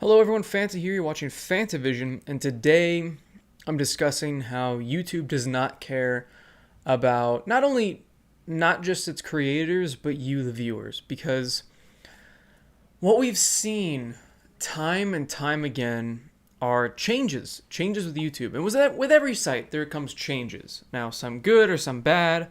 Hello everyone, Fanta here, you're watching FANTAVISION, and today I'm discussing how YouTube does not care about not just its creators, but you, the viewers, because what we've seen time and time again are changes with YouTube. And with every site, there comes changes. Now, some good or some bad.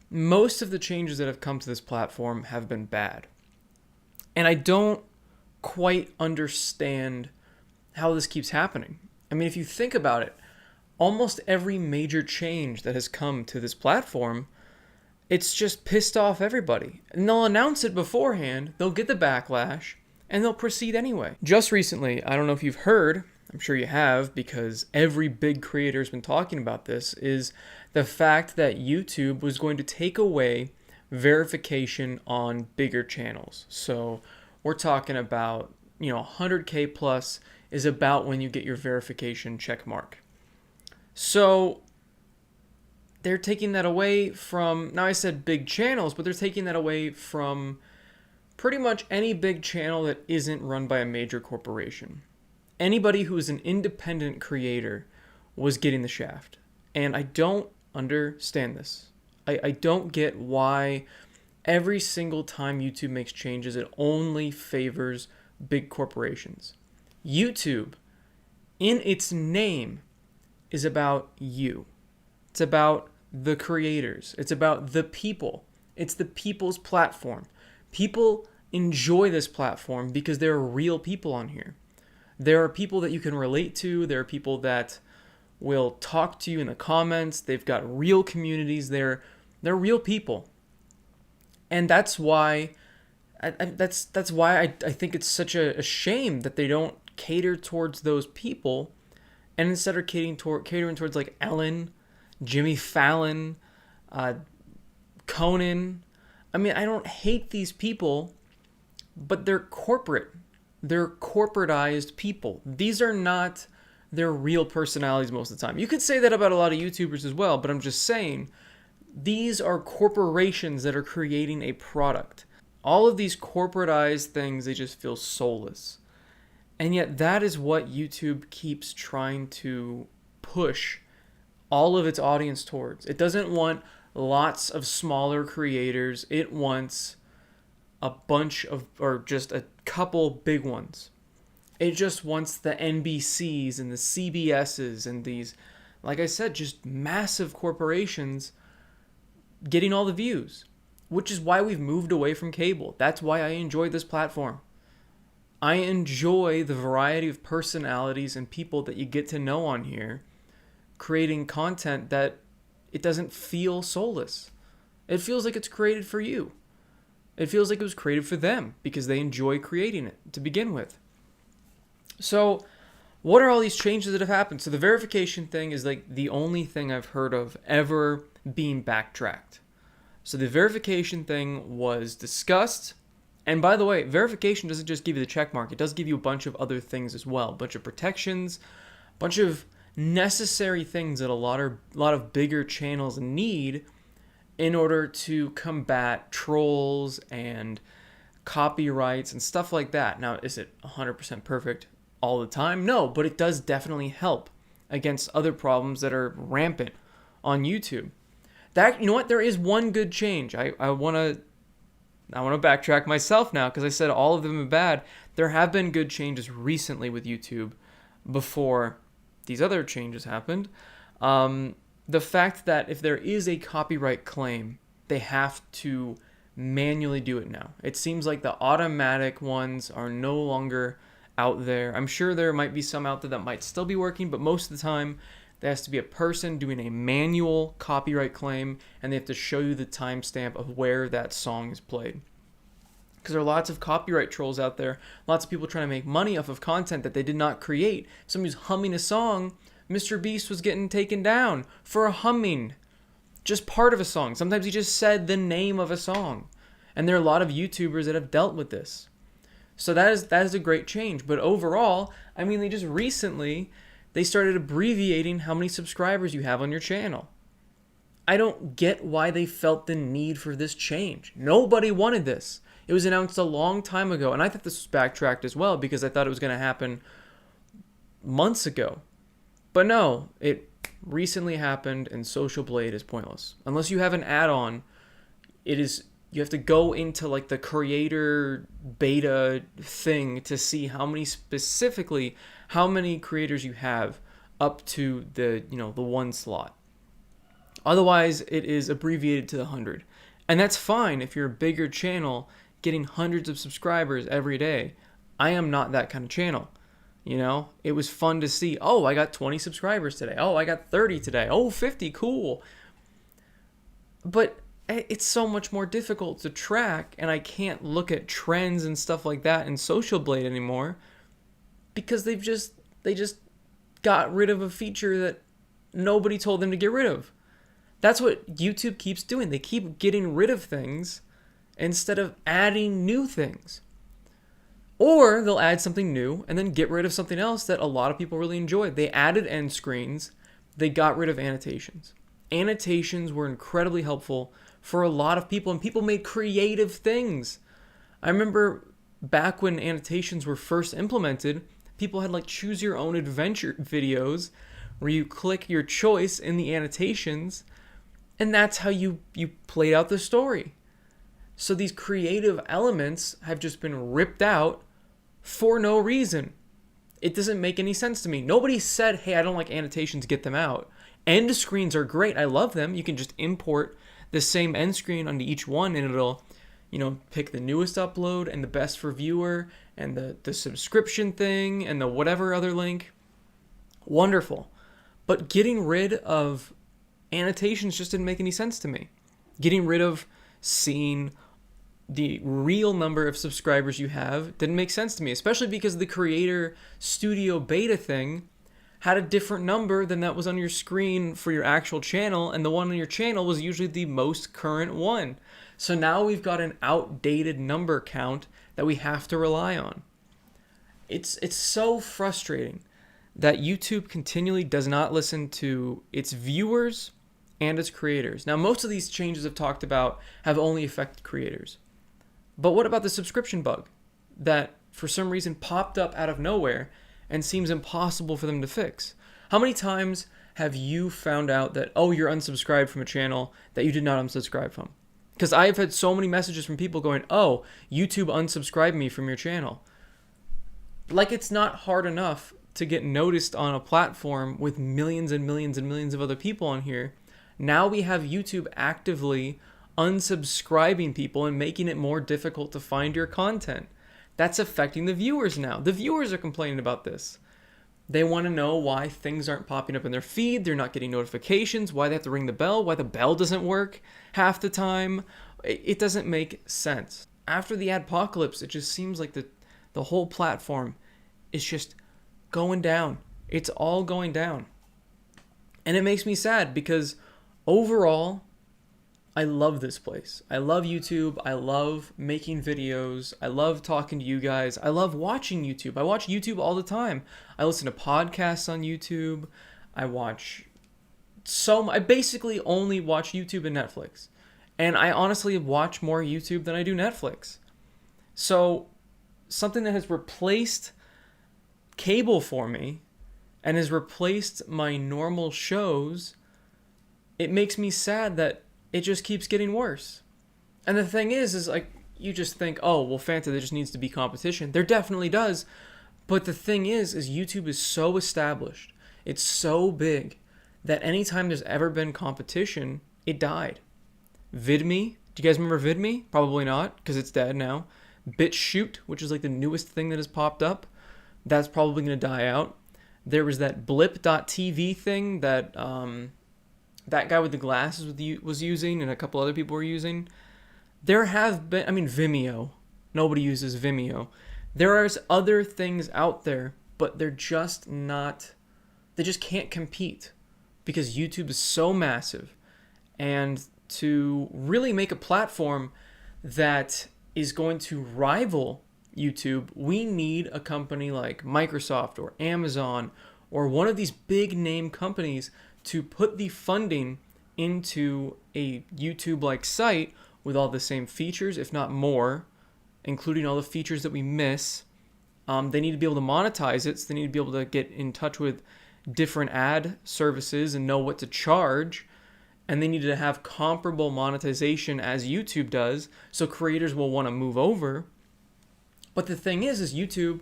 Most of the changes that have come to this platform have been bad. And I don't quite understand how this keeps happening. I mean, if you think about it, almost every major change that has come to this platform, it's just pissed off everybody. And they'll announce it beforehand, they'll get the backlash, and they'll proceed anyway. Just recently, I don't know if you've heard, I'm sure you have, because every big creator has been talking about this, is the fact that YouTube was going to take away verification on bigger channels. So we're talking about, 100K plus is about when you get your verification check mark. So they're taking that away from, now I said big channels, but they're taking that away from pretty much any big channel that isn't run by a major corporation. Anybody who is an independent creator was getting the shaft. And I don't understand this. I don't get why every single time YouTube makes changes, it only favors big corporations. YouTube, in its name, is about you. It's about the creators. It's about the people. It's the people's platform. People enjoy this platform because there are real people on here. There are people that you can relate to. There are people that will talk to you in the comments. They've got real communities. They're real people. And that's why I think it's such a shame that they don't cater towards those people, and instead are catering towards like Ellen, Jimmy Fallon, Conan. I mean, I don't hate these people, but they're corporate. They're corporatized people. These are not their real personalities most of the time. You could say that about a lot of YouTubers as well, but I'm just saying, these are corporations that are creating a product. All of these corporatized things, they just feel soulless. And yet that is what YouTube keeps trying to push all of its audience towards. It doesn't want lots of smaller creators. It wants a bunch of, or just a couple big ones. It just wants the NBCs and the CBSs and these, like I said, just massive corporations getting all the views, which is why we've moved away from cable. That's why I enjoy this platform. I enjoy the variety of personalities and people that you get to know on here, creating content that it doesn't feel soulless. It feels like it's created for you. It feels like it was created for them because they enjoy creating it to begin with. So what are all these changes that have happened? So the verification thing is like the only thing I've heard of ever being backtracked. So the verification thing was discussed. And by the way, verification doesn't just give you the check mark. It does give you a bunch of other things as well. A bunch of protections, a bunch of necessary things that a lot of bigger channels need in order to combat trolls and copyrights and stuff like that. Now, is it 100% perfect all the time? No, but it does definitely help against other problems that are rampant on YouTube. That, you know what? There is one good change. I want to backtrack myself now because I said all of them are bad. There have been good changes recently with YouTube before these other changes happened. The fact that if there is a copyright claim, they have to manually do it now. It seems like the automatic ones are no longer out there. I'm sure there might be some out there that might still be working, but most of the time there has to be a person doing a manual copyright claim, and they have to show you the timestamp of where that song is played. Because there are lots of copyright trolls out there, lots of people trying to make money off of content that they did not create. Somebody's humming a song, Mr. Beast was getting taken down for humming just part of a song. Sometimes he just said the name of a song. And there are a lot of YouTubers that have dealt with this. So that is a great change. But overall, I mean, they just recently, they started abbreviating how many subscribers you have on your channel. I don't get why they felt the need for this change. Nobody wanted this. It was announced a long time ago, and I thought this was backtracked as well because I thought it was going to happen months ago. But no, it recently happened, and Social Blade is pointless. Unless you have an add-on, you have to go into like the creator beta thing to see how many creators you have up to the one slot. Otherwise, it is abbreviated to the 100. And that's fine if you're a bigger channel getting hundreds of subscribers every day. I am not that kind of channel. It was fun to see, oh, I got 20 subscribers today. Oh, I got 30 today. Oh, 50, cool. But it's so much more difficult to track, and I can't look at trends and stuff like that in Social Blade anymore because they just got rid of a feature that nobody told them to get rid of. That's what YouTube keeps doing. They keep getting rid of things instead of adding new things. Or they'll add something new and then get rid of something else that a lot of people really enjoyed. They added end screens. They got rid of annotations. Annotations were incredibly helpful for a lot of people, and people made creative things. I remember back when annotations were first implemented, people had like choose your own adventure videos where you click your choice in the annotations, and that's how you played out the story. So these creative elements have just been ripped out for no reason. It doesn't make any sense to me. Nobody said, hey, I don't like annotations, get them out. End screens are great. I love them. You can just import the same end screen onto each one, and it'll, pick the newest upload and the best for viewer and the subscription thing and the whatever other link. Wonderful. But getting rid of annotations just didn't make any sense to me. Getting rid of seeing the real number of subscribers you have didn't make sense to me, especially because the creator studio beta thing had a different number than that was on your screen for your actual channel, and the one on your channel was usually the most current one. So now we've got an outdated number count that we have to rely on. It's so frustrating that YouTube continually does not listen to its viewers and its creators. Now, most of these changes I've talked about have only affected creators. But what about the subscription bug that for some reason popped up out of nowhere and seems impossible for them to fix? How many times have you found out that, oh, you're unsubscribed from a channel that you did not unsubscribe from? Because I've had so many messages from people going, oh, YouTube unsubscribed me from your channel. Like, it's not hard enough to get noticed on a platform with millions and millions and millions of other people on here. Now we have YouTube actively unsubscribing people and making it more difficult to find your content. That's affecting the viewers now. The viewers are complaining about this. They want to know why things aren't popping up in their feed. They're not getting notifications, why they have to ring the bell, why the bell doesn't work half the time. It doesn't make sense. After the adpocalypse, it just seems like the whole platform is just going down. It's all going down. And it makes me sad because overall, I love this place. I love YouTube. I love making videos. I love talking to you guys. I love watching YouTube. I watch YouTube all the time. I listen to podcasts on YouTube. I basically only watch YouTube and Netflix. And I honestly watch more YouTube than I do Netflix. So something that has replaced cable for me and has replaced my normal shows, it makes me sad that it just keeps getting worse. And the thing is like, you just think, oh, well, Fanta, there just needs to be competition. There definitely does. But the thing is YouTube is so established. It's so big that anytime there's ever been competition, it died. VidMe, do you guys remember VidMe? Probably not, because it's dead now. BitChute, which is like the newest thing that has popped up, that's probably going to die out. There was that blip.tv thing that that guy with the glasses was using and a couple other people were using. There have been, Vimeo. Nobody uses Vimeo. There are other things out there, but they're just not, they just can't compete because YouTube is so massive. And to really make a platform that is going to rival YouTube, we need a company like Microsoft or Amazon or one of these big name companies to put the funding into a YouTube-like site with all the same features, if not more, including all the features that we miss. They need to be able to monetize it, so they need to be able to get in touch with different ad services and know what to charge. And they need to have comparable monetization as YouTube does, so creators will want to move over. But the thing is YouTube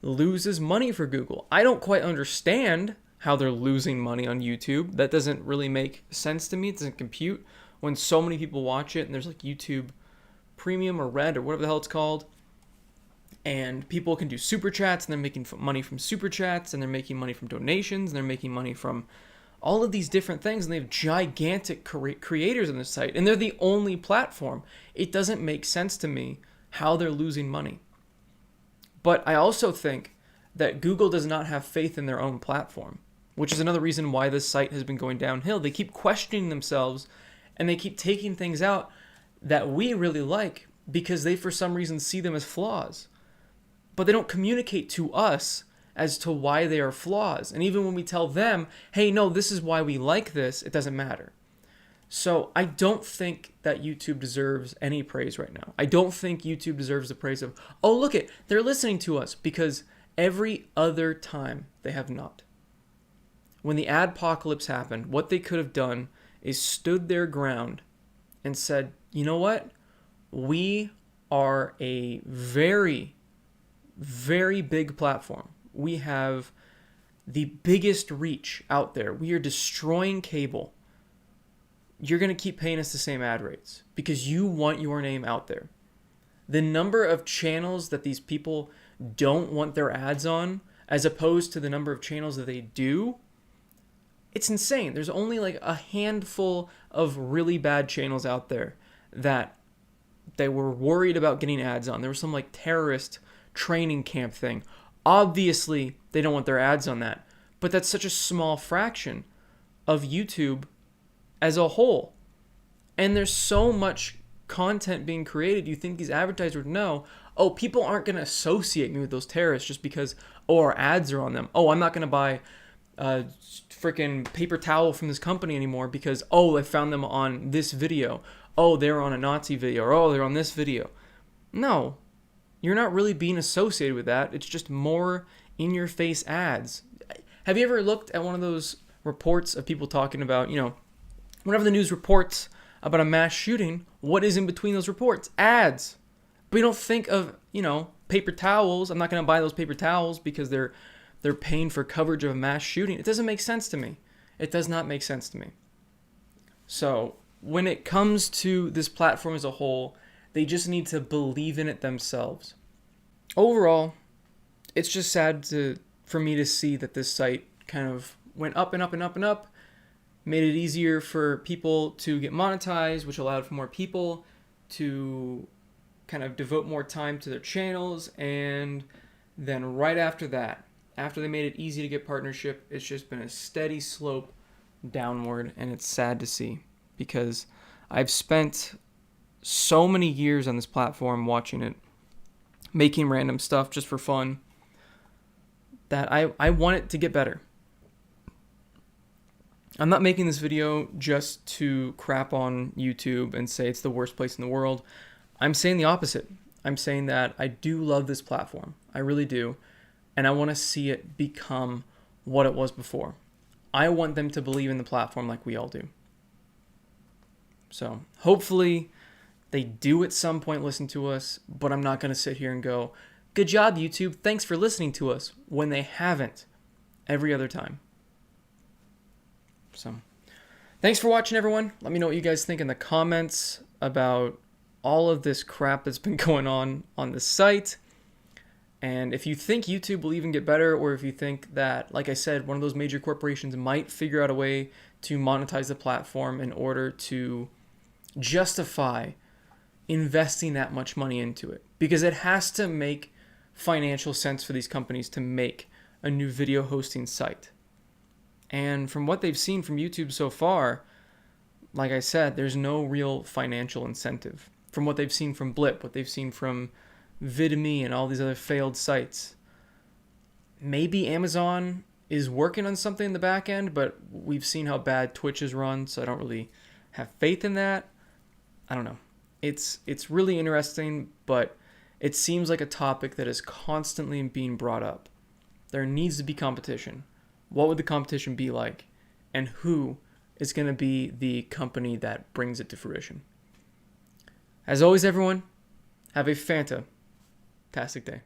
loses money for Google. I don't quite understand how they're losing money on YouTube. That doesn't really make sense to me. It doesn't compute when so many people watch it, and there's like YouTube Premium or Red or whatever the hell it's called. And people can do super chats, and they're making money from super chats, and they're making money from donations, and they're making money from all of these different things, and they have gigantic creators on the site, and they're the only platform. It doesn't make sense to me how they're losing money. But I also think that Google does not have faith in their own platform, which is another reason why this site has been going downhill. They keep questioning themselves, and they keep taking things out that we really like because they, for some reason, see them as flaws. But they don't communicate to us as to why they are flaws. And even when we tell them, hey, no, this is why we like this, it doesn't matter. So I don't think that YouTube deserves any praise right now. I don't think YouTube deserves the praise of, oh, look it, they're listening to us, because every other time they have not. When the adpocalypse happened, what they could have done is stood their ground and said, you know what? We are a very, very big platform. We have the biggest reach out there. We are destroying cable. You're going to keep paying us the same ad rates because you want your name out there. The number of channels that these people don't want their ads on, as opposed to the number of channels that they do, it's insane. There's only like a handful of really bad channels out there that they were worried about getting ads on. There was some like terrorist training camp thing. Obviously, they don't want their ads on that. But that's such a small fraction of YouTube as a whole. And there's so much content being created. You think these advertisers would know, oh, people aren't going to associate me with those terrorists just because, oh, our ads are on them. Oh, I'm not going to buy a freaking paper towel from this company anymore because, oh, I found them on this video. Oh, they're on a Nazi video. Or, oh, they're on this video. No. You're not really being associated with that. It's just more in-your-face ads. Have you ever looked at one of those reports of people talking about, whenever the news reports about a mass shooting, what is in between those reports? Ads. But you don't think of, paper towels. I'm not going to buy those paper towels because they're paying for coverage of a mass shooting. It doesn't make sense to me. It does not make sense to me. So when it comes to this platform as a whole, they just need to believe in it themselves. Overall, it's just sad for me to see that this site kind of went up and up and up and up, made it easier for people to get monetized, which allowed for more people to kind of devote more time to their channels. And then right after that, after they made it easy to get partnership, it's just been a steady slope downward, and it's sad to see because I've spent so many years on this platform watching it, making random stuff just for fun, that I want it to get better. I'm not making this video just to crap on YouTube and say it's the worst place in the world. I'm saying the opposite. I'm saying that I do love this platform. I really do. And I want to see it become what it was before. I want them to believe in the platform like we all do. So hopefully they do at some point listen to us, but I'm not going to sit here and go, good job, YouTube. Thanks for listening to us, when they haven't every other time. So thanks for watching, everyone. Let me know what you guys think in the comments about all of this crap that's been going on the site. And if you think YouTube will even get better, or if you think that, like I said, one of those major corporations might figure out a way to monetize the platform in order to justify investing that much money into it, because it has to make financial sense for these companies to make a new video hosting site. And from what they've seen from YouTube so far, like I said, there's no real financial incentive. From what they've seen from Blip, what they've seen from VidMe and all these other failed sites. Maybe Amazon is working on something in the back end, but we've seen how bad Twitch is run, so I don't really have faith in that. I don't know. It's really interesting, but It seems like a topic that is constantly being brought up. There needs to be competition. What would the competition be like? And who is going to be the company that brings it to fruition? As always, everyone, have a fantastic day.